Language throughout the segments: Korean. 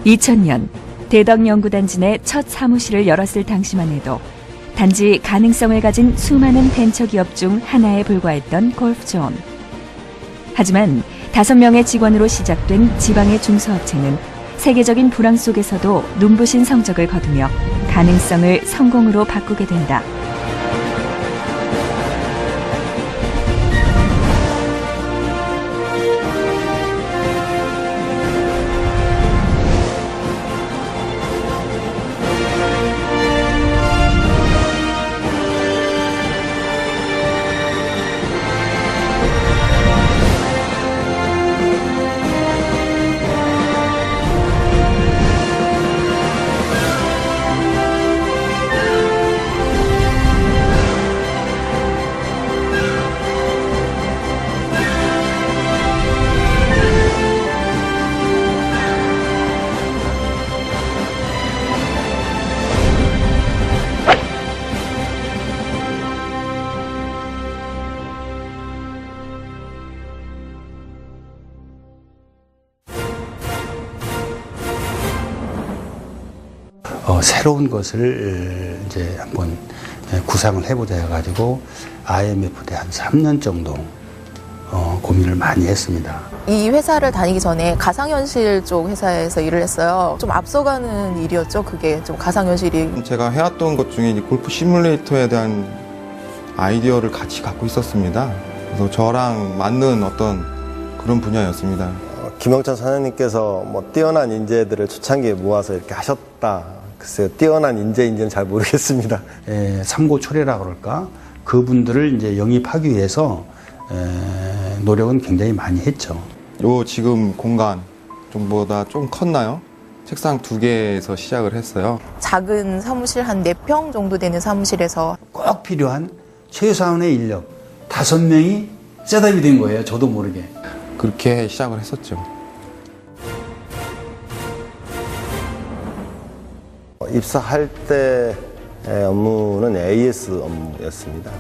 2000년 대덕 연구단지 내 첫 사무실을 열었을 당시만 해도 단지 가능성을 가진 수많은 벤처기업 중 하나에 불과했던 골프존. 하지만 5명의 직원으로 시작된 지방의 중소업체는 세계적인 불황 속에서도 눈부신 성적을 거두며 가능성을 성공으로 바꾸게 된다. 새로운 것을 이제 한번 구상을 해보자 해가지고 IMF 때 한 3년 정도 고민을 많이 했습니다. 이 회사를 다니기 전에 가상현실 쪽 회사에서 일을 했어요. 좀 앞서가는 일이었죠. 그게 좀 가상현실이. 제가 해왔던 것 중에 이제 골프 시뮬레이터에 대한 아이디어를 같이 갖고 있었습니다. 그래서 저랑 맞는 어떤 그런 분야였습니다. 김영찬 사장님께서 뭐 뛰어난 인재들을 초창기에 모아서 이렇게 하셨다. 글쎄요, 뛰어난 인재인지는 잘 모르겠습니다. 삼고초려라 그럴까? 그분들을 이제 영입하기 위해서 노력은 굉장히 많이 했죠. 요 지금 공간 좀보다 좀 컸나요? 책상 2개에서 시작을 했어요. 작은 사무실 한 4평 정도 되는 사무실에서 꼭 필요한 최소한의 인력 5명이 셋업이 된 거예요. 저도 모르게. 그렇게 시작을 했었죠. 입사할 때 업무는 AS 업무였습니다.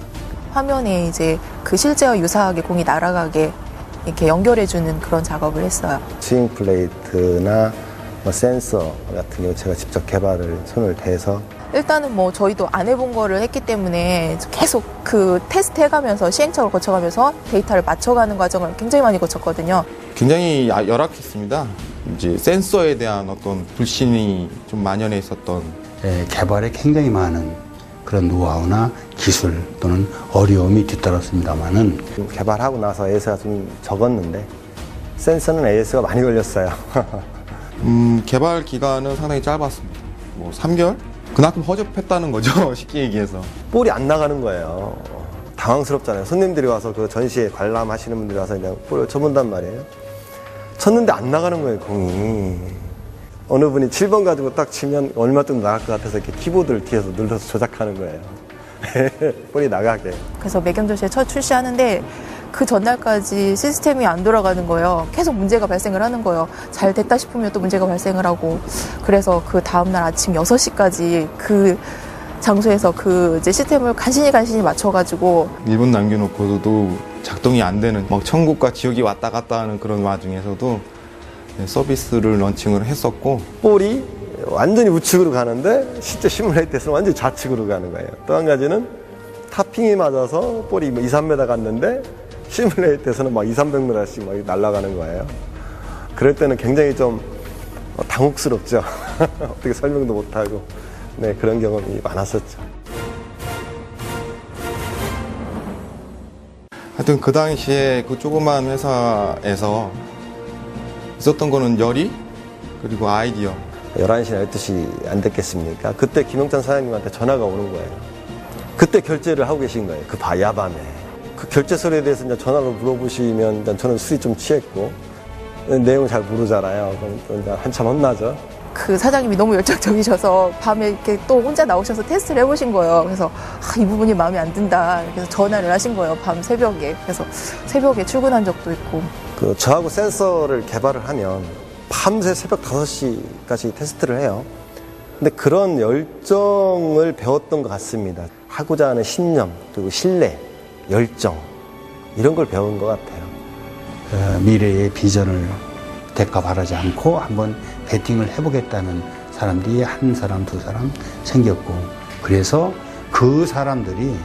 화면에 이제 그 실제와 유사하게 공이 날아가게 이렇게 연결해주는 그런 작업을 했어요. 스윙 플레이트나 뭐 센서 같은 경우 제가 직접 개발을 손을 대서 일단은 뭐 저희도 안 해본 거를 했기 때문에 계속 그 테스트 해가면서 시행착오를 거쳐가면서 데이터를 맞춰가는 과정을 굉장히 많이 거쳤거든요. 굉장히 열악했습니다. 이제 센서에 대한 어떤 불신이 좀 만연해 있었던 개발에 굉장히 많은 그런 노하우나 기술 또는 어려움이 뒤따랐습니다만은 개발하고 나서 AS가 좀 적었는데 센서는 AS가 많이 걸렸어요. 개발 기간은 상당히 짧았습니다. 뭐 3개월? 그만큼 허접했다는 거죠. 쉽게 얘기해서. 볼이 안 나가는 거예요. 당황스럽잖아요. 손님들이 와서 그 전시회 관람하시는 분들이 와서 그냥 볼을 쳐본단 말이에요. 쳤는데 안 나가는 거예요, 공이. 어느 분이 7번 가지고 딱 치면 얼마 정도 나갈 것 같아서 이렇게 키보드를 뒤에서 눌러서 조작하는 거예요. 볼이 나가게. 그래서 매경전시회 첫 출시하는데 그 전날까지 시스템이 안 돌아가는 거예요. 계속 문제가 발생을 하는 거예요. 잘 됐다 싶으면 또 문제가 발생을 하고. 그래서 그 다음날 아침 6시까지 그 장소에서 그 이제 시스템을 간신히 맞춰가지고 1분 남겨놓고도 작동이 안 되는 막 천국과 지옥이 왔다 갔다 하는 그런 와중에서도 서비스를 런칭을 했었고 볼이 완전히 우측으로 가는데 실제 시뮬레이터에서는 완전히 좌측으로 가는 거예요. 또 한 가지는 타핑이 맞아서 볼이 2, 3m 갔는데 시뮬레이터에서는 막 2, 300m씩 막 날아가는 거예요. 그럴 때는 굉장히 좀 당혹스럽죠. 어떻게 설명도 못하고. 네, 그런 경험이 많았었죠. 하여튼 그 당시에 그 조그만 회사에서 있었던 거는 열의 그리고 아이디어. 11시나 12시 안 됐겠습니까? 그때 김영찬 사장님한테 전화가 오는 거예요. 그때 결제를 하고 계신 거예요. 그 야밤에. 그 결제 서류에 대해서 이제 전화로 물어보시면 일단 저는 술이 좀 취했고 내용을 잘 모르잖아요. 그럼 또 이제 한참 혼나죠. 그 사장님이 너무 열정적이셔서 밤에 이렇게 또 혼자 나오셔서 테스트를 해보신 거예요. 그래서 이 부분이 마음에 안 든다. 그래서 전화를 하신 거예요. 밤 새벽에. 그래서 새벽에 출근한 적도 있고. 저하고 센서를 개발을 하면 밤새 새벽 5시까지 테스트를 해요. 근데 그런 열정을 배웠던 것 같습니다. 하고자 하는 신념, 그리고 신뢰, 열정 이런 걸 배운 것 같아요. 미래의 비전을 대가 바라지 않고 한번 베팅을 해보겠다는 사람들이 한 사람, 두 사람 생겼고, 그래서 그 사람들이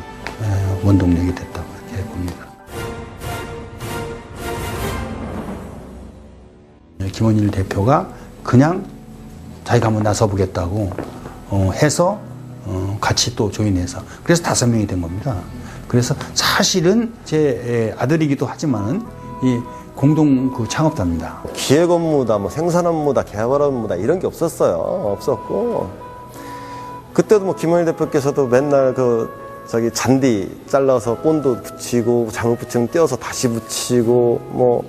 원동력이 됐다고 이렇게 봅니다. 김원일 대표가 그냥 자기가 한번 나서보겠다고 해서 같이 또 조인해서, 그래서 5명이 된 겁니다. 그래서 사실은 제 아들이기도 하지만은 이 공동 그 창업자입니다. 기획 업무다, 뭐 생산 업무다, 개발 업무다 이런 게 없었어요. 없었고 그때도 뭐 김원일 대표께서도 맨날 저기 잔디 잘라서 본드 붙이고 장을 붙이면 떼어서 다시 붙이고 뭐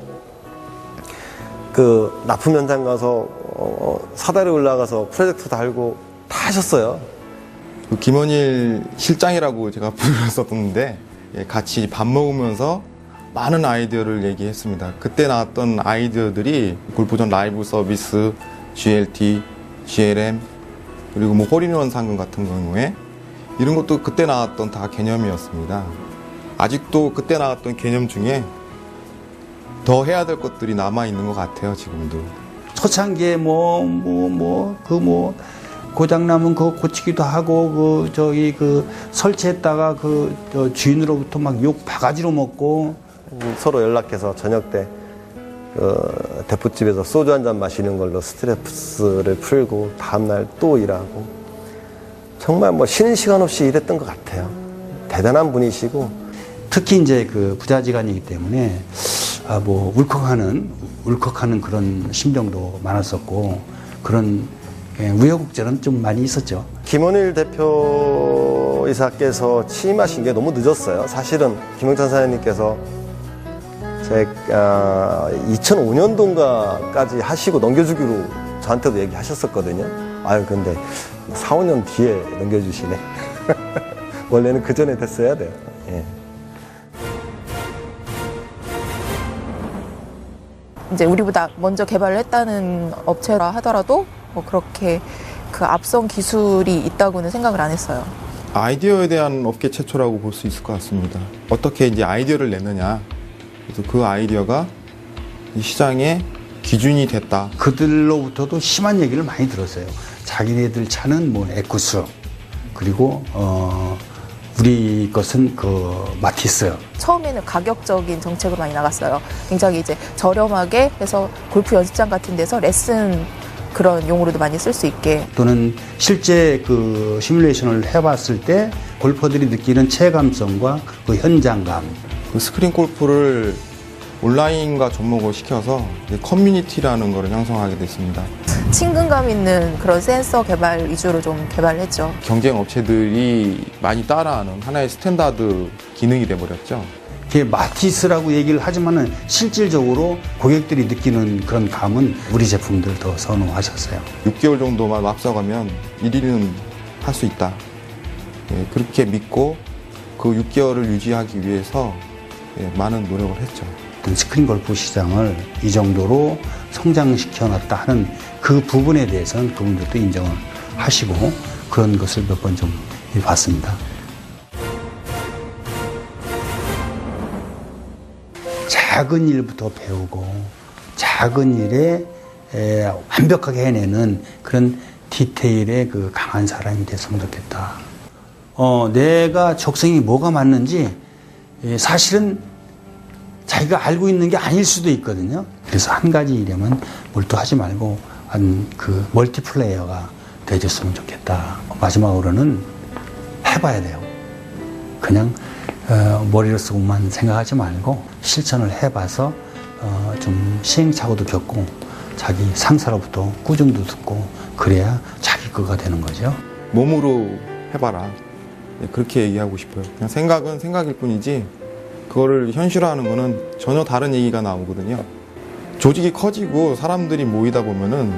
납품 현장 가서 사다리 올라가서 프로젝트 달고 다 하셨어요. 그 김원일 실장이라고 제가 불렀었는데 같이 밥 먹으면서 많은 아이디어를 얘기했습니다. 그때 나왔던 아이디어들이 골프존 라이브 서비스, GLT, GLM, 그리고 뭐 홀인원 상금 같은 경우에 이런 것도 그때 나왔던 다 개념이었습니다. 아직도 그때 나왔던 개념 중에 더 해야 될 것들이 남아있는 것 같아요, 지금도. 초창기에 고장나면 그거 고치기도 하고, 설치했다가 주인으로부터 막 욕 바가지로 먹고. 서로 연락해서 저녁 때 대포집에서 소주 한잔 마시는 걸로 스트레스를 풀고 다음날 또 일하고 정말 뭐 쉬는 시간 없이 일했던 것 같아요. 대단한 분이시고 특히 이제 그 부자지간이기 때문에 울컥하는 그런 심정도 많았었고, 그런 우여곡절은 좀 많이 있었죠. 김원일 대표이사께서 취임하신 게 너무 늦었어요. 사실은 김영찬 사장님께서 2005년도인가까지 하시고 넘겨주기로 저한테도 얘기하셨었거든요. 근데 4, 5년 뒤에 넘겨주시네. 원래는 그 전에 됐어야 돼요. 예. 이제 우리보다 먼저 개발을 했다는 업체라 하더라도 뭐 그렇게 그 앞선 기술이 있다고는 생각을 안 했어요. 아이디어에 대한 업계 최초라고 볼 수 있을 것 같습니다. 어떻게 이제 아이디어를 내느냐. 그래서 그 아이디어가 이 시장의 기준이 됐다. 그들로부터도 심한 얘기를 많이 들었어요. 자기네들 차는 뭐 에쿠스, 그리고 우리 것은 마티스. 처음에는 가격적인 정책으로 많이 나갔어요. 굉장히 이제 저렴하게 해서 골프 연습장 같은 데서 레슨 그런 용어로도 많이 쓸 수 있게. 또는 실제 그 시뮬레이션을 해봤을 때 골퍼들이 느끼는 체감성과 그 현장감. 그 스크린 골프를 온라인과 접목을 시켜서 커뮤니티라는 것을 형성하게 됐습니다. 친근감 있는 그런 센서 개발 위주로 좀 개발을 했죠. 경쟁 업체들이 많이 따라하는 하나의 스탠다드 기능이 돼버렸죠. 그게 마티스라고 얘기를 하지만은 실질적으로 고객들이 느끼는 그런 감은 우리 제품들 더 선호하셨어요. 6개월 정도만 앞서가면 1위는 할 수 있다. 그렇게 믿고 그 6개월을 유지하기 위해서 많은 노력을 했죠. 스크린 골프 시장을 이 정도로 성장시켜놨다 하는 그 부분에 대해서는 그분들도 인정을 하시고 그런 것을 몇 번 좀 봤습니다. 작은 일부터 배우고 작은 일에 완벽하게 해내는 그런 디테일에 그 강한 사람이 됐으면 좋겠다. 내가 적성이 뭐가 맞는지 사실은 자기가 알고 있는 게 아닐 수도 있거든요. 그래서 한 가지 일에만 몰두하지 말고 그 멀티플레이어가 되줬으면 좋겠다. 마지막으로는 해봐야 돼요. 그냥 머리로 쓰고만 생각하지 말고 실천을 해봐서 좀 시행착오도 겪고 자기 상사로부터 꾸중도 듣고 그래야 자기 거가 되는 거죠. 몸으로 해봐라. 그렇게 얘기하고 싶어요. 그냥 생각은 생각일 뿐이지 그거를 현실화하는 거는 전혀 다른 얘기가 나오거든요. 조직이 커지고 사람들이 모이다 보면은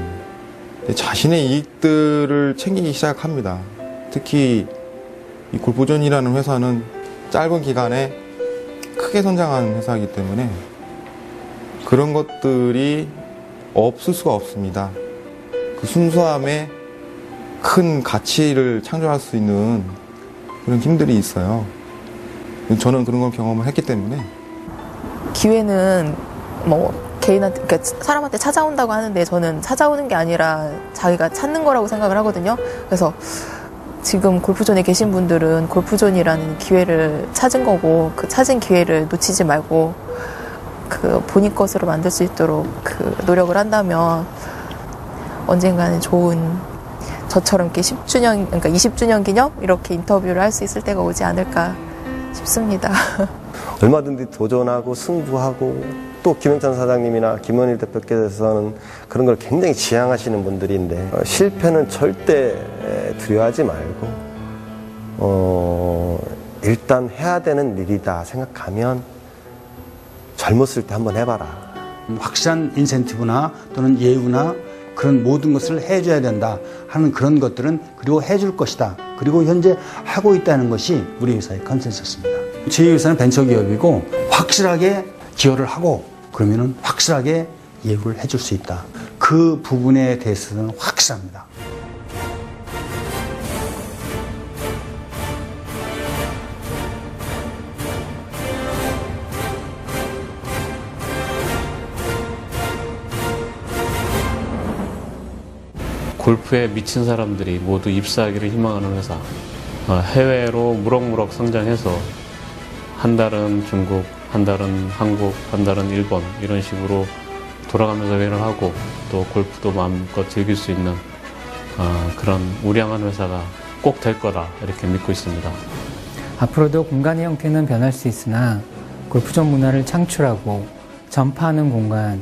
자신의 이익들을 챙기기 시작합니다. 특히 이 골프존이라는 회사는 짧은 기간에 크게 성장하는 회사이기 때문에 그런 것들이 없을 수가 없습니다. 그 순수함에 큰 가치를 창조할 수 있는 그런 힘들이 있어요. 저는 그런 걸 경험을 했기 때문에 기회는 뭐 개인한테, 그러니까 사람한테 찾아온다고 하는데 저는 찾아오는 게 아니라 자기가 찾는 거라고 생각을 하거든요. 그래서 지금 골프존에 계신 분들은 골프존이라는 기회를 찾은 거고, 그 찾은 기회를 놓치지 말고 그 본인 것으로 만들 수 있도록 그 노력을 한다면 언젠가는 좋은, 저처럼 이렇게 10주년, 그러니까 20주년 기념 이렇게 인터뷰를 할 수 있을 때가 오지 않을까 싶습니다. 얼마든지 도전하고 승부하고, 또 김영찬 사장님이나 김원일 대표께서는 그런 걸 굉장히 지향하시는 분들인데, 실패는 절대 두려워하지 말고 일단 해야 되는 일이다 생각하면 젊었을 때 한번 해봐라. 확실한 인센티브나 또는 예우나 그런 모든 것을 해줘야 된다 하는 그런 것들은, 그리고 해줄 것이다, 그리고 현재 하고 있다는 것이 우리 회사의 컨센서스입니다. 저희 회사는 벤처기업이고 확실하게 기여를 하고 그러면은 확실하게 예우를 해줄 수 있다. 그 부분에 대해서는 확실합니다. 골프에 미친 사람들이 모두 입사하기를 희망하는 회사. 해외로 무럭무럭 성장해서 한 달은 중국, 한 달은 한국, 한 달은 일본, 이런 식으로 돌아가면서 회를 하고 또 골프도 마음껏 즐길 수 있는 그런 우량한 회사가 꼭 될 거다, 이렇게 믿고 있습니다. 앞으로도 공간의 형태는 변할 수 있으나 골프존 문화를 창출하고 전파하는 공간,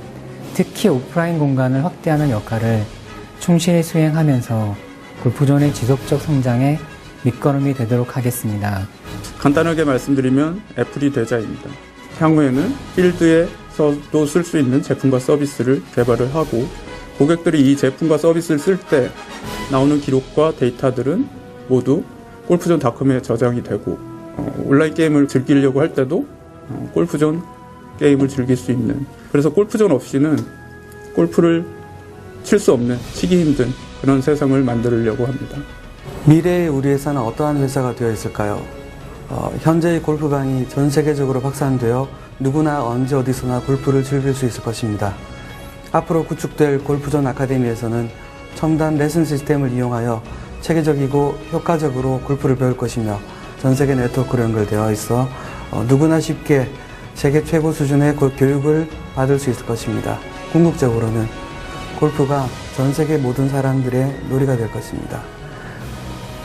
특히 오프라인 공간을 확대하는 역할을 충실히 수행하면서 골프존의 지속적 성장에 밑거름이 되도록 하겠습니다. 간단하게 말씀드리면 애플이 대자입니다. 향후에는 필드에서도 쓸 수 있는 제품과 서비스를 개발을 하고, 고객들이 이 제품과 서비스를 쓸 때 나오는 기록과 데이터들은 모두 골프존.com에 저장이 되고, 온라인 게임을 즐기려고 할 때도 골프존 게임을 즐길 수 있는, 그래서 골프존 없이는 골프를 칠 수 없는, 치기 힘든 그런 세상을 만들려고 합니다. 미래의 우리 회사는 어떠한 회사가 되어 있을까요? 현재의 골프방이 전 세계적으로 확산되어 누구나 언제 어디서나 골프를 즐길 수 있을 것입니다. 앞으로 구축될 골프존 아카데미에서는 첨단 레슨 시스템을 이용하여 체계적이고 효과적으로 골프를 배울 것이며, 전 세계 네트워크로 연결되어 있어 누구나 쉽게 세계 최고 수준의 교육을 받을 수 있을 것입니다. 궁극적으로는 골프가 전 세계 모든 사람들의 놀이가 될 것입니다.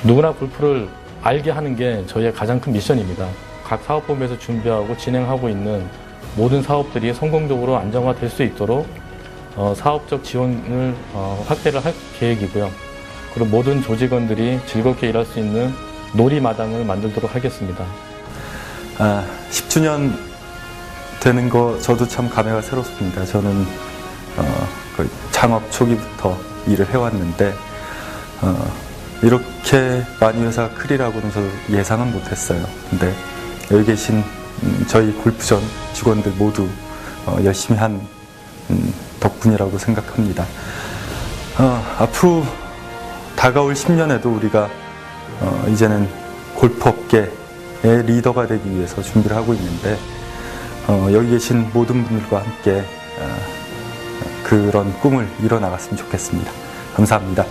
누구나 골프를 알게 하는 게 저희의 가장 큰 미션입니다. 각 사업본부에서 준비하고 진행하고 있는 모든 사업들이 성공적으로 안정화될 수 있도록 사업적 지원을 확대를 할 계획이고요. 그리고 모든 조직원들이 즐겁게 일할 수 있는 놀이마당을 만들도록 하겠습니다. 10주년 되는 거 저도 참 감회가 새롭습니다. 저는 거의 창업 초기부터 일을 해왔는데 이렇게 많이 회사가 크리라고는 저도 예상은 못했어요. 근데 여기 계신 저희 골프존 직원들 모두 열심히 한 덕분이라고 생각합니다. 앞으로 다가올 10년에도 우리가 이제는 골프업계의 리더가 되기 위해서 준비를 하고 있는데, 여기 계신 모든 분들과 함께 그런 꿈을 이뤄나갔으면 좋겠습니다. 감사합니다.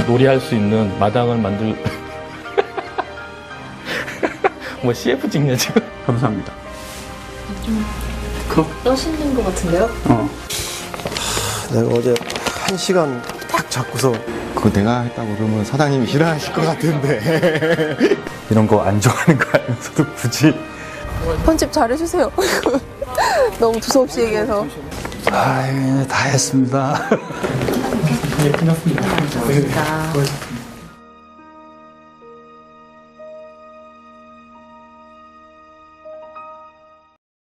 놀이할 수 있는 마당을 만들 뭐 CF 찍냐 지금? 감사합니다. 떠시는 것 같은데요? 내가 어제 1시간 딱 잡고서 그거 내가 했다고 그러면 사장님이 싫어하실 것 같은데. 이런 거 안 좋아하는 거 알면서도 굳이 편집 잘해주세요. 너무 두서없이 얘기해서. 다 했습니다. 네, 끝났습니다. 감사합니다.